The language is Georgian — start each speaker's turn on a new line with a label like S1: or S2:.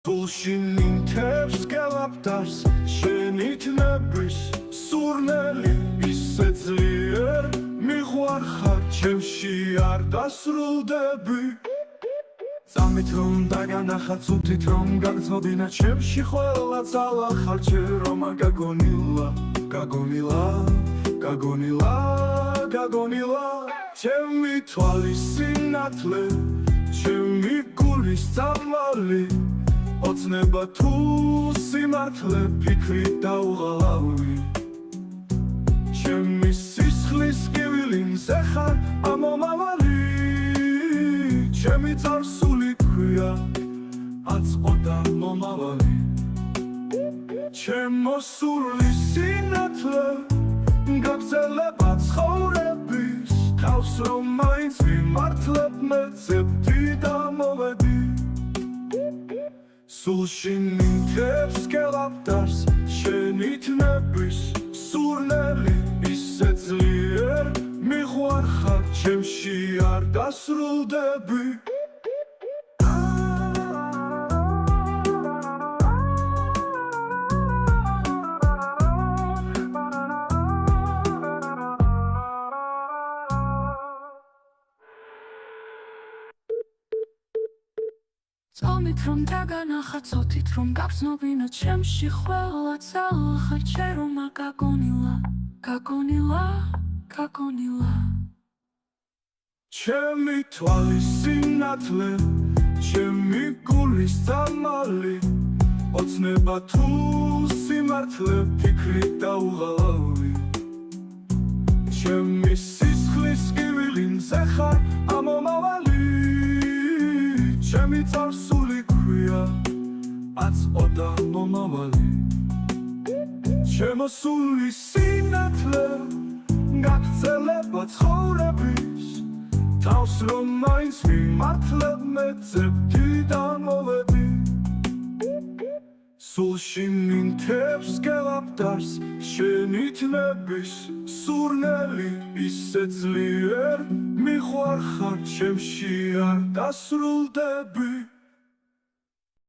S1: Tulში ნინთებს გელაპდარს შენით ნებრის სურნელი ისე ძლიერ მიყვარხარ ჩემში არ დასრულდები წამით რომ დაგანახა ცუდით რომ გაგრძნობინა ჩემში ყველა ძალა ხარ ჯერ რომ გაგონილა ჩემი თვალის სინათლე ჩემი გულის წამალი ოცნება თუ სიმართლე ფიქრი დაუღალავი ჩემი სისხლის კივილინზე ხარ ამომავალი ჩემი წარსული ქვია აწყოდა მომავალი ჩემო სული სინათლე გაგრძელება ცხოვრების თავს რომ მაინც ვიმართლებ მეცეპდი და მოვედი სულში ნინთებს გელაპდარს შენით ნებრის სურნელი ისე ძლიერ მიყვარხარ ჩემში არ დასრულდები წამით რომ დაგანახა ცოდით რომ გაგრძნობინა ჩემში ყველა ძალა ხარ ჯერ რომ გაგონილა ჩემი თვალის სინათლე ჩემი გულის წამალი ოცნება თუ სიმართლე ფიქრი დაუღალავი ჩემი სისხლის კივილინზე ხარ ამომავალი ჩემი წარსული ქვია აწყოდა მომავალი ჩემო სული სინათლე გაგრძელება ცხოვრების თავს რომ მაინც ვიმართლებ მეცეპდი და მოვედი სულში ნინთებს გელაპდარს შენით ნების სურნელი ისე ძლიერ მიყვარხარ ჩემში არ დასრულდები